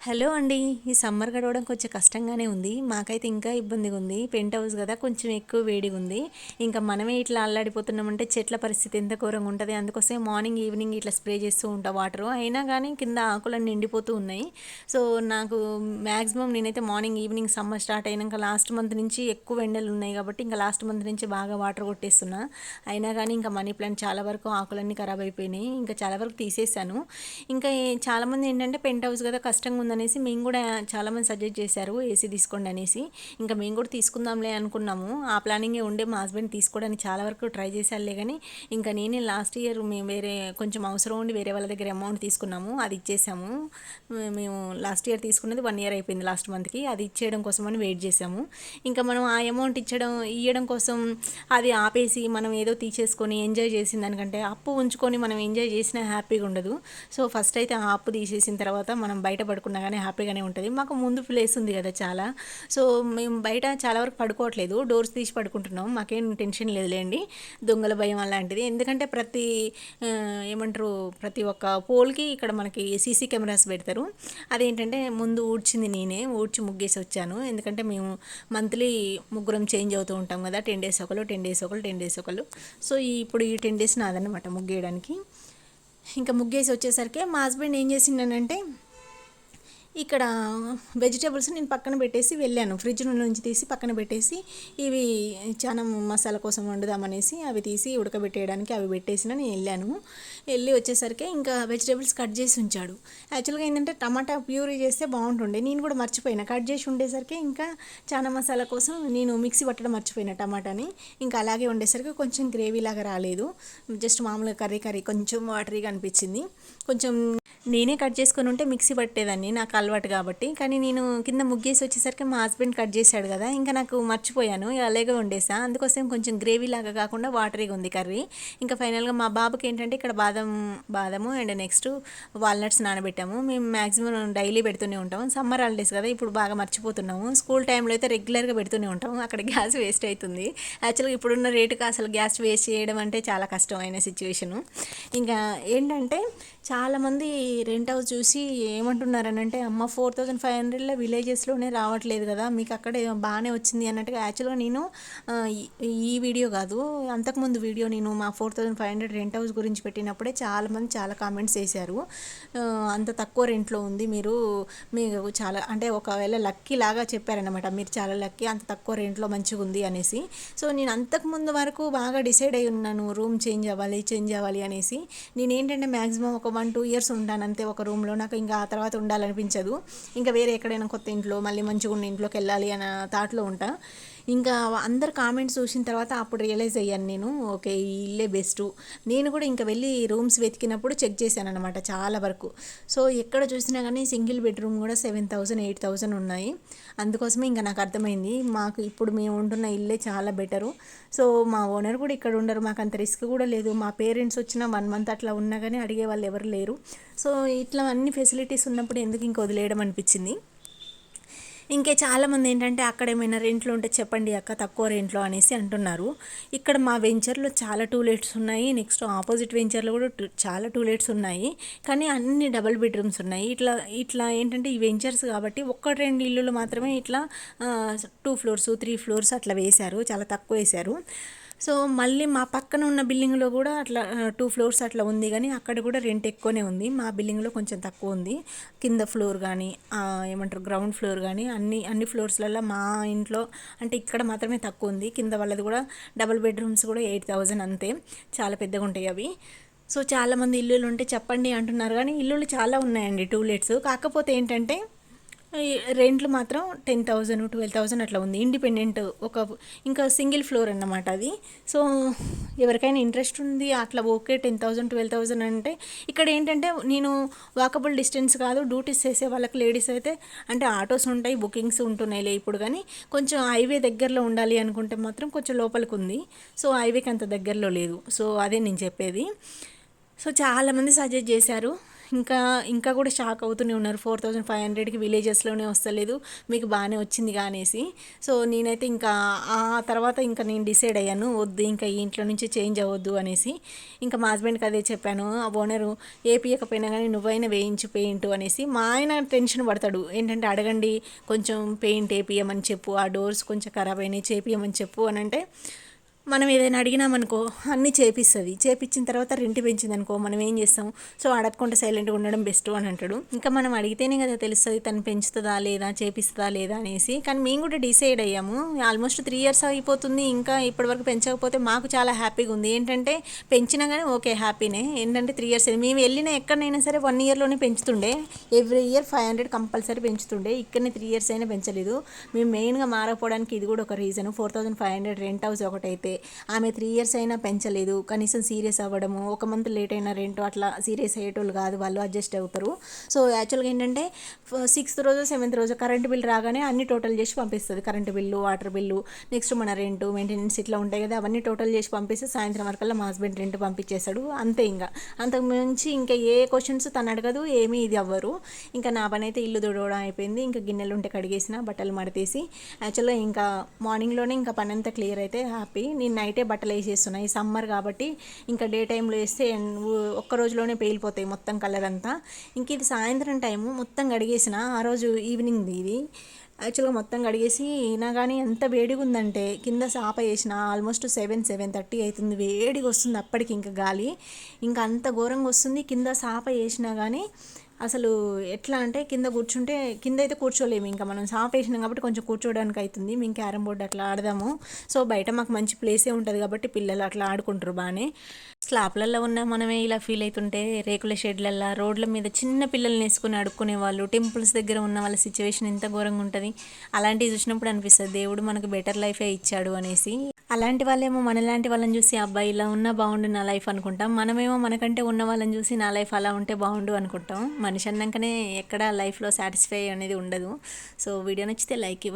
Hello అండి. ఈ summer గడవడం కొంచెం కష్టంగానే ఉంది. మాకైతే ఇంకా ఇబ్బందిగా ఉంది. పెంట్ హౌస్ కదా, కొంచెం ఎక్కువ వేడిగా ఉంది. ఇంకా మనమే ఇట్లా అల్లాడిపోతున్నామంటే చెట్ల పరిస్థితి ఎంత ఘోరంగా ఉంటుంది. అందుకోసం మార్నింగ్ ఈవినింగ్ ఇట్లా స్ప్రే చేస్తూ ఉంటా వాటర్. అయినా కానీ కింద ఆకులన్నీ ఎండిపోతూ ఉన్నాయి. సో నాకు మ్యాక్సిమం నేనైతే మార్నింగ్ ఈవినింగ్ సమ్మర్ స్టార్ట్ అయినాక లాస్ట్ మంత్ నుంచి ఎక్కువ ఎండలు ఉన్నాయి కాబట్టి ఇంకా లాస్ట్ మంత్ నుంచి బాగా వాటర్ కొట్టేస్తున్నా. అయినా కానీ ఇంకా మనీ ప్లాంట్ చాలా వరకు ఆకులన్నీ ఖరాబ్ అయిపోయినాయి. ఇంకా చాలా వరకు తీసేసాను. ఇంకా చాలామంది ఏంటంటే పెంట్ హౌస్ కదా కష్టంగా ఉందనేసి మేము కూడా చాలామంది సజెస్ట్ చేశారు ఏసీ తీసుకోండి అనేసి. ఇంకా మేము కూడా తీసుకుందాంలే అనుకున్నాము. ఆ ప్లానింగే ఉండే మా హస్బెండ్ తీసుకోవడానికి చాలా వరకు ట్రై చేశారులే. కానీ ఇంకా నేనే లాస్ట్ ఇయర్ మేము వేరే కొంచెం అవసరం ఉండి వేరే వాళ్ళ దగ్గర అమౌంట్ తీసుకున్నాము, అది ఇచ్చేసాము. మేము లాస్ట్ ఇయర్ తీసుకున్నది 1 year అయిపోయింది లాస్ట్ మంత్కి. అది ఇచ్చేయడం కోసం అని వెయిట్ చేసాము. ఇంకా మనం ఆ అమౌంట్ ఇవ్వడం కోసం అది ఆపేసి మనం ఏదో తీసేసుకొని ఎంజాయ్ చేసిన దానికంటే అప్పు ఉంచుకొని మనం ఎంజాయ్ చేసినా హ్యాపీగా ఉండదు. సో ఫస్ట్ అయితే ఆ అప్పు తీసేసిన తర్వాత మనం బయట పడుకున్నా కానీ హ్యాపీగానే ఉంటుంది. మాకు ముందు ప్లేస్ ఉంది కదా చాలా. సో మేము బయట చాలా వరకు పడుకోవట్లేదు, డోర్స్ తీసి పడుకుంటున్నాం. మాకేం టెన్షన్ లేదులేండి దొంగల భయం అలాంటిది. ఎందుకంటే ఆ, ఏమంటారు, ప్రతి ఒక్క పోల్కి ఇక్కడ మనకి సీసీ కెమెరాస్ పెడతారు. అదేంటంటే ముందు ఊడ్చింది నేనే, ఊడ్చి ముగ్గేసి వచ్చాను. ఎందుకంటే మేము మంత్లీ ముగ్గురం చేంజ్ అవుతూ ఉంటాం కదా, 10 days ఒకళ్ళు, 10 days ఒకళ్ళు, 10 days ఒకళ్ళు. సో ఇప్పుడు ఈ 10 days నాదన్నమాట ముగ్గేయడానికి. ఇంకా ముగ్గేసి వచ్చేసరికి మా హస్బెండ్ ఏం చేసిండనంటే ఇక్కడ వెజిటేబుల్స్ నేను పక్కన పెట్టేసి వెళ్ళాను. ఫ్రిడ్జ్ నుంచి తీసి పక్కన పెట్టేసి ఇవి చాలా మసాలా కోసం వండుదామనేసి అవి తీసి ఉడకబెట్టేయడానికి అవి పెట్టేసిన నేను వెళ్ళాను. వెళ్ళి వచ్చేసరికి ఇంకా వెజిటేబుల్స్ కట్ చేసి ఉంచాడు. యాక్చువల్గా ఏంటంటే టమాటా ప్యూరీ చేస్తే బాగుంటుండే, నేను కూడా మర్చిపోయినా. కట్ చేసి ఉండేసరికి ఇంకా చాలా మసాలా కోసం నేను మిక్సీ పట్టడం మర్చిపోయినా టమాటాని. ఇంకా అలాగే ఉండేసరికి కొంచెం గ్రేవీ లాగా రాలేదు, జస్ట్ మామూలుగా కర్రీ కొంచెం వాటరీగా అనిపించింది. కొంచెం నేనే కట్ చేసుకొని ఉంటే మిక్సీ పట్టేదాన్ని, నాకు అలవాటు కాబట్టి. కానీ నేను కింద ముగ్గేసి వచ్చేసరికి మా హస్బెండ్ కట్ చేశాడు కదా, ఇంకా నాకు మర్చిపోయాను, అలాగే వండేసా. అందుకోసం కొంచెం గ్రేవీ లాగా కాకుండా వాటరీగా ఉంది కర్రీ. ఇంకా ఫైనల్గా మా బాబుకి ఏంటంటే ఇక్కడ బాదము అండ్ నెక్స్ట్ వాల్నట్స్ నానబెట్టాము. మేము మ్యాక్సిమం డైలీ పెడుతూనే ఉంటాము. సమ్మర్ హాలిడేస్ కదా, ఇప్పుడు బాగా మర్చిపోతున్నాము. స్కూల్ టైంలో అయితే రెగ్యులర్గా పెడుతూనే ఉంటాము. అక్కడ గ్యాస్ వేస్ట్ అవుతుంది. యాక్చువల్గా ఇప్పుడున్న రేటుకి అసలు గ్యాస్ వేస్ట్ చేయడం అంటే చాలా కష్టమైన సిచ్యువేషను. ఇంకా ఏంటంటే చాలామంది రెంట్ హౌస్ చూసి ఏమంటున్నారనంటే, అమ్మ 4500లో విలేజెస్లోనే రావట్లేదు కదా, మీకు అక్కడే బాగానే వచ్చింది అన్నట్టుగా. యాక్చువల్గా నేను ఈ వీడియో కాదు, అంతకుముందు వీడియో నేను మా 4500 రెంట్ హౌస్ గురించి పెట్టినప్పుడే చాలామంది చాలా కామెంట్స్ చేశారు. అంత తక్కువ రెంట్లో ఉంది, మీకు చాలా అంటే ఒకవేళ లక్కీ లాగా చెప్పారనమాట, మీరు చాలా లక్కీ, అంత తక్కువ రెంట్లో మంచిగా ఉంది అనేసి. సో నేను అంతకుముందు వరకు బాగా డిసైడ్ అయి ఉన్నాను, రూమ్ చేంజ్ అవ్వాలి అనేసి. నేనేంటంటే మ్యాక్సిమం ఒక 1-2 years ఉంటాను అంతే ఒక రూమ్లో. నాకు ఇంకా ఆ తర్వాత ఉండాలనిపించదు. ఇంకా వేరే ఎక్కడైనా కొత్త ఇంట్లో మళ్ళీ మంచిగా ఉన్న ఇంట్లోకి వెళ్ళాలి అన్న థాట్లో ఉంటా. ఇంకా అందరు కామెంట్స్ చూసిన తర్వాత అప్పుడు రియలైజ్ అయ్యాను నేను, ఓకే ఈ ఇల్లే బెస్ట్. నేను కూడా ఇంకా వెళ్ళి రూమ్స్ వెతికినప్పుడు చెక్ చేశాను అనమాట చాలా వరకు. సో ఎక్కడ చూసినా కానీ సింగిల్ బెడ్రూమ్ కూడా 7,000 8,000 ఉన్నాయి. అందుకోసమే ఇంకా నాకు అర్థమైంది, మాకు ఇప్పుడు మేము ఉంటున్న ఇల్లే చాలా బెటరు. సో మా ఓనర్ కూడా ఇక్కడ ఉండరు, మాకు అంత రిస్క్ కూడా లేదు. మా పేరెంట్స్ వచ్చిన 1 month అట్లా ఉన్నా కానీ అడిగే వాళ్ళు ఎవరు లేరు. సో ఇట్లా అన్ని ఫెసిలిటీస్ ఉన్నప్పుడు ఎందుకు ఇంక వదిలేయడం అనిపించింది. ఇంకే చాలామంది ఏంటంటే అక్కడ ఏమైనా రెంట్లో ఉంటే చెప్పండి అక్క తక్కువ రెంట్లో అనేసి అంటున్నారు. ఇక్కడ మా వెంచర్లో చాలా టూలెట్స్ ఉన్నాయి, నెక్స్ట్ ఆపోజిట్ వెంచర్లో కూడా చాలా టూలెట్స్ ఉన్నాయి. కానీ అన్ని డబుల్ బెడ్రూమ్స్ ఉన్నాయి. ఇట్లా ఇట్లా ఏంటంటే ఈ వెంచర్స్ కాబట్టి 1-2 ఇల్లులు మాత్రమే ఇట్లా 2 floors 3 floors అట్లా వేశారు, చాలా తక్కువ వేశారు. సో మళ్ళీ మా పక్కన ఉన్న బిల్డింగ్లో కూడా అట్లా 2 floors అట్లా ఉంది, కానీ అక్కడ కూడా రెంట్ ఎక్కువనే ఉంది. మా బిల్డింగ్లో కొంచెం తక్కువ ఉంది. కింద ఫ్లోర్ కానీ ఏమంటారు గ్రౌండ్ ఫ్లోర్ కానీ అన్ని ఫ్లోర్స్లలో మా ఇంట్లో అంటే ఇక్కడ మాత్రమే తక్కువ ఉంది. కింద వాళ్ళది కూడా డబుల్ బెడ్రూమ్స్ కూడా 8,000 అంతే, చాలా పెద్దగా ఉంటాయి అవి. సో చాలామంది ఇల్లులు ఉంటే చెప్పండి అంటున్నారు, కానీ ఇల్లులు చాలా ఉన్నాయండి టూలెట్స్. కాకపోతే ఏంటంటే రెంట్లు మాత్రం 10,000 12,000 అట్లా ఉంది, ఇండిపెండెంట్ ఇంకా సింగిల్ ఫ్లోర్ అన్నమాట అది. సో ఎవరికైనా ఇంట్రెస్ట్ ఉంది అట్లా ఓకే 10,000 12,000 అంటే. ఇక్కడ ఏంటంటే నేను వాకబుల్ డిస్టెన్స్ కాదు, డ్యూటీస్ చేసే వాళ్ళకి లేడీస్ అయితే అంటే ఆటోస్ ఉంటాయి, బుకింగ్స్ ఉంటున్నాయిలే ఇప్పుడు. కానీ కొంచెం హైవే దగ్గరలో ఉండాలి అనుకుంటే మాత్రం కొంచెం లోపలికి ఉంది. సో హైవేకి అంత దగ్గరలో లేదు. సో అదే నేను చెప్పేది. సో చాలామంది సజెస్ట్ చేశారు, ఇంకా ఇంకా కూడా షాక్ అవుతూనే ఉన్నారు. 4500కి విలేజెస్లోనే వస్తలేదు, మీకు బాగానే వచ్చింది అనేసి. సో నేనైతే ఇంకా ఆ తర్వాత ఇంకా నేను డిసైడ్ అయ్యాను, వద్దు ఇంకా ఈ ఇంట్లో నుంచి చేంజ్ అవ్వద్దు అనేసి. ఇంకా మా హస్బెండ్కి అదే చెప్పాను, ఆ ఓనరు ఏపీయకపోయినా కానీ నువ్వైనా వేయించు పెయింట్ అనేసి. మా ఆయన టెన్షన్ పడతాడు ఏంటంటే, అడగండి కొంచెం పెయింట్ వేపియమని చెప్పు, ఆ డోర్స్ కొంచెం ఖరాబ్ అయినాయి చేపియమని చెప్పు అని అంటే, మనం ఏదైనా అడిగినామనుకో అన్నీ చేపిస్తుంది. చేపించిన తర్వాత రెంట్ పెంచింది అనుకో మనం ఏం చేస్తాం? సో అడగకుండా సైలెంట్గా ఉండడం బెస్ట్ అని అంటాడు. ఇంకా మనం అడిగితేనే కదా తెలుస్తుంది తను పెంచుతుందా లేదా, చేపిస్తుందా లేదా అనేసి. కానీ మేము కూడా డిసైడ్ అయ్యాము. ఆల్మోస్ట్ 3 ఇయర్స్ అయిపోతుంది, ఇంకా ఇప్పటివరకు పెంచకపోతే మాకు చాలా హ్యాపీగా ఉంది. ఏంటంటే పెంచినా కానీ ఓకే హ్యాపీనే. ఏంటంటే 3 ఇయర్స్ మేము వెళ్ళిన ఎక్కడైనా సరే 1 ఇయర్లోనే పెంచుతుండే. ఎవ్రీ ఇయర్ 500 కంపల్సరీ పెంచుతుండే. ఇక్కడనే 3 ఇయర్స్ అయినా పెంచలేదు. మేము మెయిన్గా మారకపోవడానికి ఇది కూడా ఒక రీజన్. 4500 రెంట్ హౌస్ ఒకటైతే ఆమె 3 ఇయర్స్ అయినా పెంచలేదు. కనీసం సీరియస్ అవ్వడము, ఒక మంత్ లేట్ అయినా రెంట్ అట్లా సీరియస్ అయ్యేటోళ్ళు కాదు, వాళ్ళు అడ్జస్ట్ అవుతారు. సో యాక్చువల్గా ఏంటంటే 6th రోజు 7th రోజు కరెంట్ బిల్ రాగానే అన్ని టోటల్ చేసి పంపిస్తుంది. Current bill, water bill, next మన రెంట్, మెయింటెనెన్స్ ఇట్లా ఉంటాయి కదా, అవన్నీ టోటల్ చేసి పంపిస్తే సాయంత్రం వరకల్లా మా హస్బెండ్ రెంట్ పంపించేస్తాడు. అంతే. ఇంకా అంతకు మించి ఇంకా ఏ క్వశ్చన్స్ తను అడగదు, ఏమీ ఇది అవ్వరు. ఇంకా నా పని అయితే ఇల్లు తుడవడం అయిపోయింది. ఇంకా గిన్నెలు ఉంటే కడిగేసిన, బట్టలు మడతేసి యాక్చువల్గా ఇంకా మార్నింగ్లోనే ఇంకా పని అంతా క్లియర్ అయితే హ్యాపీ. నేను నైటే బట్టలు వేసేస్తున్నా, ఈ సమ్మర్ కాబట్టి ఇంకా డే టైంలో వేస్తే ఒక్క రోజులోనే పేలిపోతాయి మొత్తం కలర్ అంతా. ఇంక ఇది సాయంత్రం టైము మొత్తం కడిగేసిన, ఆ రోజు ఈవినింగ్ది ఇది. యాక్చువల్గా మొత్తం కడిగేసి అయినా కానీ ఎంత వేడిగా ఉందంటే కింద సాప వేసిన ఆల్మోస్ట్ 7-7:30 అవుతుంది. వేడిగా వస్తుంది అప్పటికి ఇంకా గాలి, ఇంకా అంత ఘోరంగా వస్తుంది. కింద సాప వేసినా కానీ అసలు ఎట్లా అంటే కింద కూర్చుంటే, కింద అయితే కూర్చోలేము, ఇంకా మనం సాఫ్ వేసినాం కాబట్టి కొంచెం కూర్చోవడానికి అవుతుంది. మేము క్యారమ్ బోర్డు అట్లా ఆడదాము. సో బయట మాకు మంచి ప్లేసే ఉంటుంది కాబట్టి పిల్లలు అట్లా ఆడుకుంటారు బాగానే. స్లాబ్లలో ఉన్న మనమే ఇలా ఫీల్ అవుతుంటే, రేకుల షెడ్లల్లో రోడ్ల మీద చిన్న పిల్లల్ని వేసుకుని ఆడుకునే వాళ్ళు, టెంపుల్స్ దగ్గర ఉన్న వాళ్ళ సిచ్యువేషన్ ఎంత ఘోరంగా ఉంటుంది. అలాంటివి చూసినప్పుడు అనిపిస్తుంది దేవుడు మనకు బెటర్ లైఫే ఇచ్చాడు అనేసి. అలాంటి వాళ్ళేమో మనలాంటి వాళ్ళని చూసి అబ్బాయి ఇలా ఉన్నా బాగుండు నా లైఫ్ అనుకుంటాం. మనమేమో మనకంటే ఉన్న వాళ్ళని చూసి నా లైఫ్ అలా ఉంటే బాగుండు అనుకుంటాం. మనిషి అన్నాకనే ఎక్కడ లైఫ్లో సాటిస్ఫై అనేది ఉండదు. సో వీడియో నచ్చితే లైక్ ఇవ్వండి.